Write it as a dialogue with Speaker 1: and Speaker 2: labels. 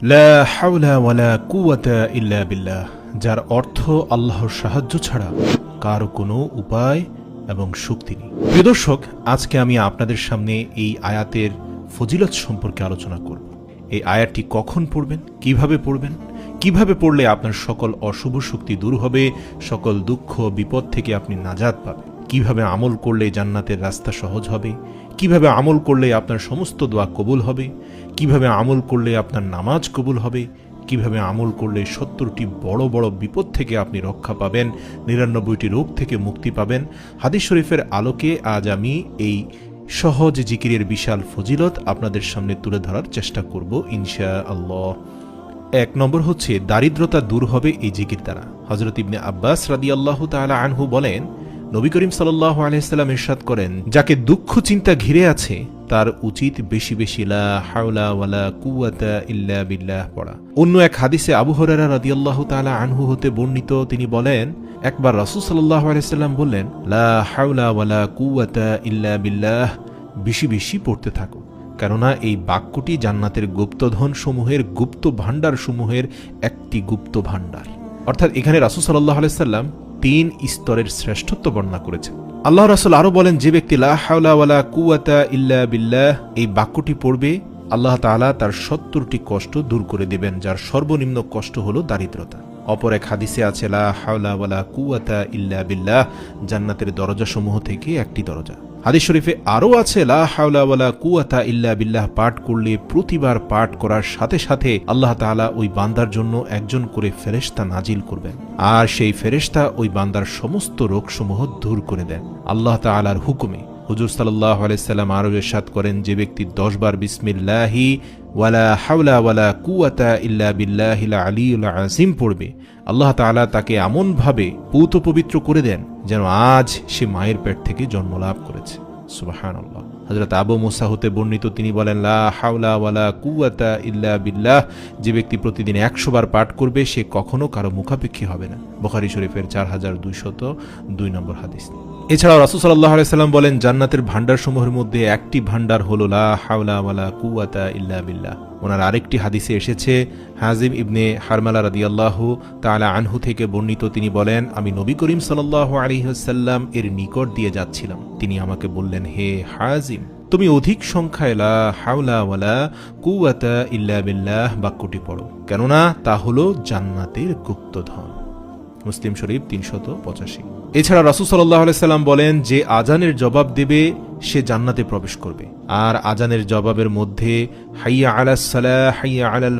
Speaker 1: লা হাওলা ওয়ালা কুওয়াতা ইল্লা বিল্লাহ, যার অর্থ আল্লাহর সাহায্য ছাড়া কারো কোনো উপায় এবং শক্তি নেই। প্রিয় দর্শক, আজকে আমি আপনাদের সামনে এই আয়াতের ফজিলত সম্পর্কে আলোচনা করব। এই আয়াতটি কখন পড়বেন, কিভাবে পড়লে আপনার সকল অশুভ শক্তি দূর হবে, সকল দুঃখ বিপদ থেকে আপনি নাজাত পাবেন, কিভাবে আমল করলে জান্নাতের রাস্তা সহজ হবে, কিভাবে আমল করলে আপনার সমস্ত দোয়া কবুল হবে, কিভাবে আমল করলে আপনার নামাজ কবুল হবে, কিভাবে আমল করলে 70টি বড় বড় বিপদ থেকে আপনি রক্ষা পাবেন, 99টি রোগ থেকে মুক্তি পাবেন। হাদিস শরীফের আলোকে আজ আমি এই সহজ জিকিরের বিশাল ফজিলত আপনাদের সামনে তুলে ধরার চেষ্টা করব ইনশাআল্লাহ। 1 নম্বর হচ্ছে দারিদ্রতা দূর হবে এই জিকির দ্বারা। হযরত ইবনে আব্বাস রাদিয়াল্লাহু তাআলা আনহু বলেন, নবী করিম সাল্লাল্লাহু আলাইহি সাল্লাম ইরশাদ করেন, যাকে দুঃখ চিন্তা ঘিরে আছে তার উচিত বেশি বেশি লা হাওলা ওয়ালা কুওয়াতা ইল্লা বিল্লাহ পড়া। অন্য এক হাদিসে আবু হুরায়রা রাদিয়াল্লাহু তাআলা আনহু হতে বর্ণিত, তিনি বলেন, একবার রাসূল সাল্লাল্লাহু আলাইহি সাল্লাম বললেন, লা হাওলা ওয়ালা কুওয়াতা ইল্লা বিল্লাহ, বেশি বেশি পড়তে থাকো, কেননা এই বাক্যটি জান্নাতের গুপ্তধন সমূহের, গুপ্ত ভাণ্ডার সমূহের একটি গুপ্ত ভাণ্ডার। অর্থাৎ এখানে রাসূল সাল্লাল্লাহু আলাইহি সাল্লাম 3 স্তরের শ্রেষ্ঠত্ব বর্ণনা করেছেন। আল্লাহ রাসূল আরো বলেন, যে ব্যক্তি লা হাওলা ওয়ালা কুওয়াতা ইল্লা বিল্লাহ এই বাক্যটি পড়বে, আল্লাহ তাআলা তার 70টি কষ্ট দূর করে দেবেন, যার সর্বনিম্ন কষ্ট হলো দারিদ্রতা। অপর এক হাদিসে আছে, লা হাওলা ওয়ালা কুওয়াতা ইল্লা বিল্লাহ জান্নাতের দরজাসমূহ থেকে একটি দরজা। হাদিস শরীফে আরও আছে, লা হাওলা ওয়ালা কুওয়াতা ইল্লা বিল্লাহ পাঠ করলে প্রতিবার পাঠ করার সাথে সাথে আল্লাহ তাআলা ওই বান্দার জন্য একজন করে ফেরেশতা নাজিল করবেন, আর সেই ফেরেশতা ওই বান্দার সমস্ত রোগসমূহ দূর করে দেন আল্লাহ তাআলার হুকুমে। হুজুর সাল্লাল্লাহু আলাইহি সাল্লাম আরও ইরশাদ করেন, যে ব্যক্তি 10 বার বিসমিল্লাহি ওয়ালা হাওলা ওয়ালা কুওয়াতা ইল্লা বিল্লাহিল আলিয়্যিল আযীম পড়বে, আল্লাহ তাআলা তাকে এমনভাবে পূত পবিত্র করে দেন যেন আজ সে মায়ের পেট থেকে জন্ম লাভ করেছে। সুবহানাল্লাহ। হযরত আবু মুসা হতে বর্ণিত, তিনি বলেন, লা হাওলা ওয়ালা কুওয়াতা ইল্লা বিল্লাহ, যে ব্যক্তি প্রতিদিন 100 বার পাঠ করবে সে কখনো কারো মুখাপেক্ষী হবে না। বুখারী শরীফের 4202 নম্বর হাদিস। এছাড়াও রাসূল সাল্লাল্লাহু আলাইহি সাল্লাম বলেন, জান্নাতের ভাণ্ডারসমূহের মধ্যে একটি ভাণ্ডার হলো লা হাওলা ওয়ালা কুওয়াতা ইল্লা বিল্লাহ। ওনার আরেকটি হাদিসে এসেছে, হাজিম ইবনে হারমালা রাদিয়াল্লাহু তাআলা আনহু থেকে বর্ণিত, তিনি বলেন, আমি নবী করিম সাল্লাল্লাহু আলাইহি ওয়াসাল্লাম এর নিকট দিয়ে যাচ্ছিলাম, তিনি আমাকে বললেন, হে হাজিম, তুমি অধিক সংখ্যায় লা হাওলা ওয়ালা কুওয়াতা ইল্লা বিল্লাহ বাক্যটি পড়ো, কেননা তা হলো জান্নাতের গুপ্তধন। মুসলিম শরীফ 385। এছাড়া রাসূল সাল্লাল্লাহু আলাইহি সাল্লাম বলেন, যে আজানের জবাব দেবে সে জান্নাতে প্রবেশ করবে, আর আজানের জবাবের মধ্যে হাইয়া আলাস সালাহ, হাইয়া আলাল